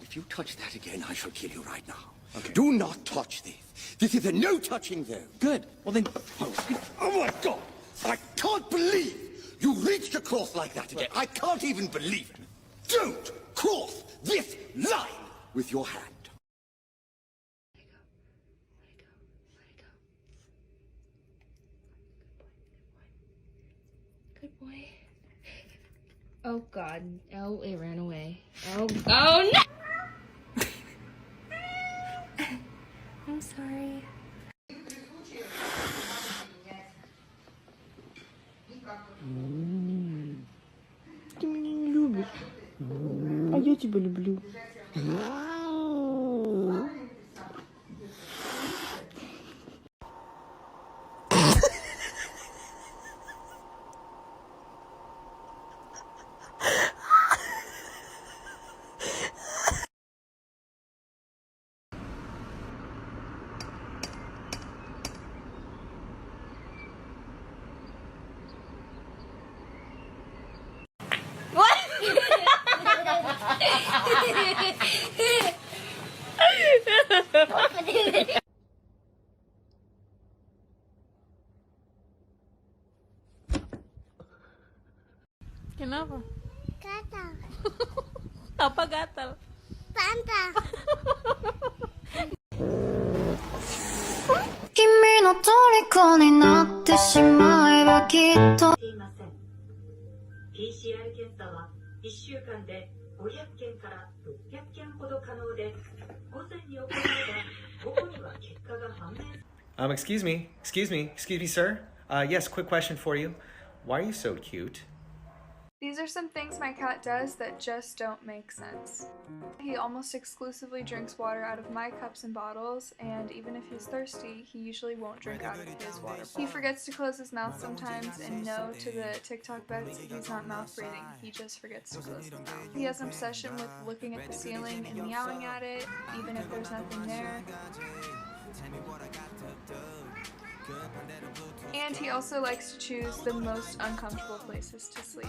If you touch that again, I shall kill you right now. Okay. Do not touch this. This is a no touching zone. Good. Well then... Oh my God! I can't believe you reached across like that again. I can't even believe it. Don't cross this line with your hand. Good boy. Oh God. Oh, it ran away. Oh no! I'm sorry. Ты меня не любишь. А я тебя люблю. Kenapa? Gatal. Apa gatal? Tante. 君の虜になってしまえばきっと PCR 検査は1週間で500件から600件ほど可能で、午前に行えば午後には結果が判明。excuse me, sir. Yes, quick question for you. Why are you so cute? These are some things my cat does that just don't make sense. He almost exclusively drinks water out of my cups and bottles, and even if he's thirsty, he usually won't drink out of his water. He forgets to close his mouth sometimes, and no to the TikTok bets, he's not mouth breathing, he just forgets to close his mouth. He has an obsession with looking at the ceiling and meowing at it, even if there's nothing there. And he also likes to choose the most uncomfortable places to sleep.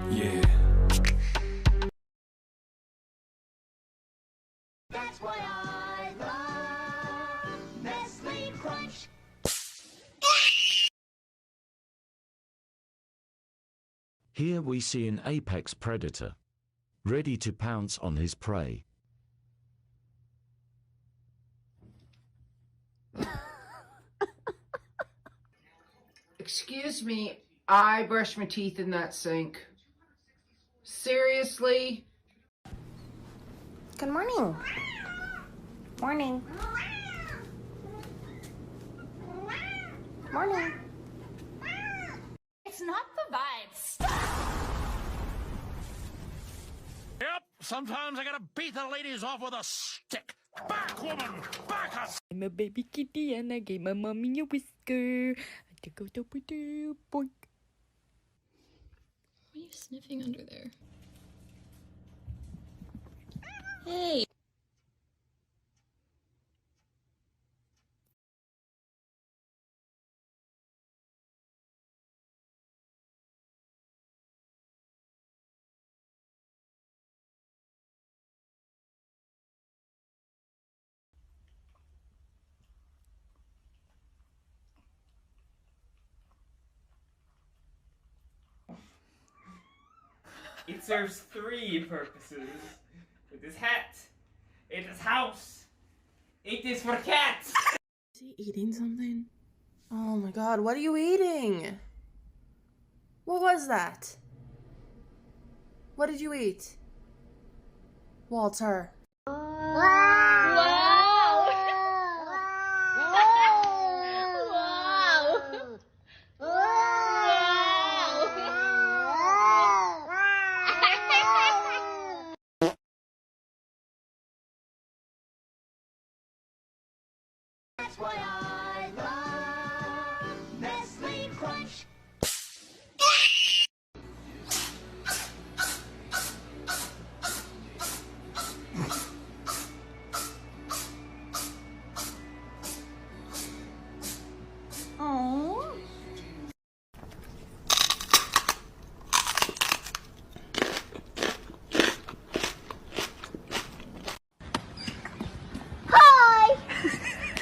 Yeah. That's what I love. Nestle Crunch. Here we see an apex predator, ready to pounce on his prey. Excuse me, I brushed my teeth in that sink. Seriously? Good morning. Morning. Morning. It's not the vibes. Yep, sometimes I gotta beat the ladies off with a stick. Back, woman! Back us! I'm a baby kitty and I gave my mommy a whisker. Why are you sniffing under there? Hey! It serves 3 purposes. It is hat. It is house. It is for cats. Is he eating something? Oh my God, what are you eating? What was that? What did you eat? Walter. That's why I love Nestle Crunch. Hi!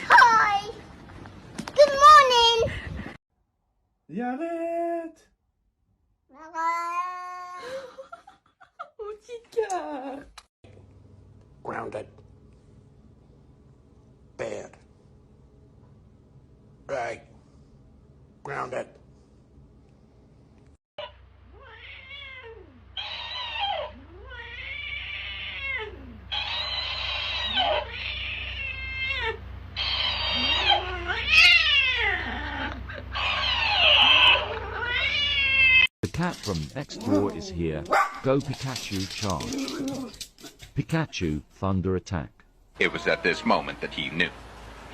Hi! Good morning! Yaret! Grounded. Bad. Right. Grounded. The cat from next door is here. Go Pikachu, charge. Pikachu, thunder attack. It was at this moment that he knew.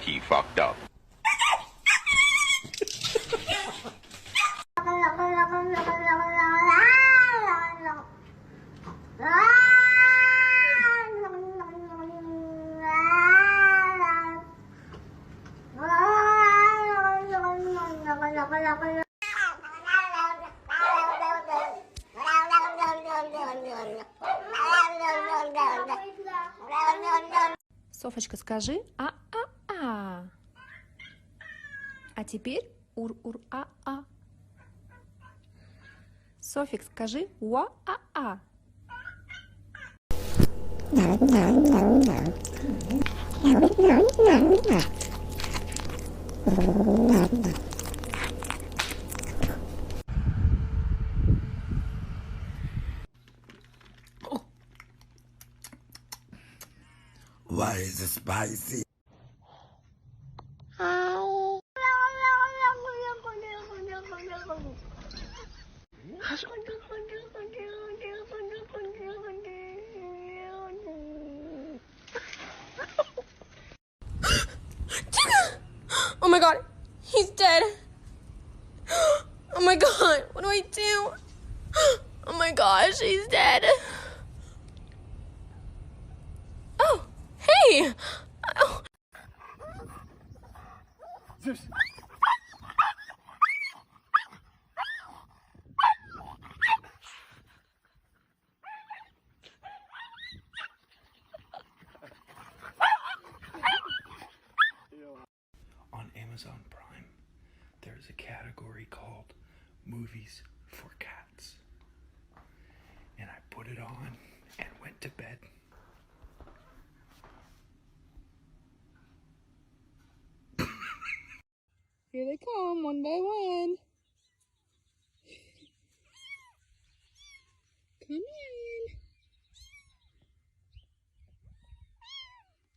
He fucked up. Софочка, скажи а-а-а. А теперь ур-ур-а-а. Софик, скажи уа-а-а. Why is it spicy? Oh my god, he's dead. Oh my god, what do I do? Oh my gosh, he's dead. Oh, hey! Oh. On Amazon Prime, there's a category called Movies for Cats. And I put it on and went to bed. Here they come, one by one. Come in.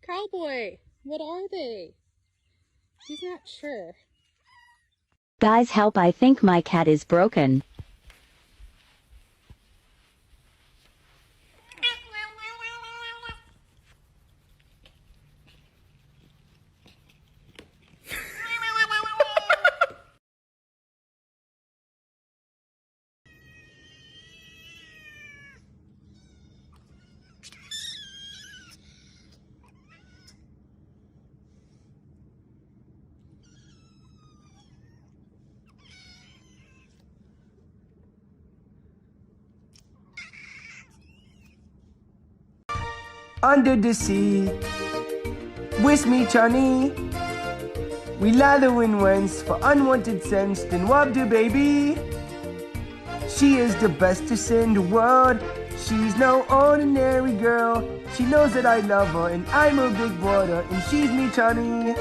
Cowboy, what are they? He's not sure. Guys, help, I think my cat is broken. Under the sea, with me, Johnny. We lather in once for unwanted scents, then Wabda, baby. She is the bestest in the world. She's no ordinary girl. She knows that I love her, and I'm a big brother, and she's me, Johnny.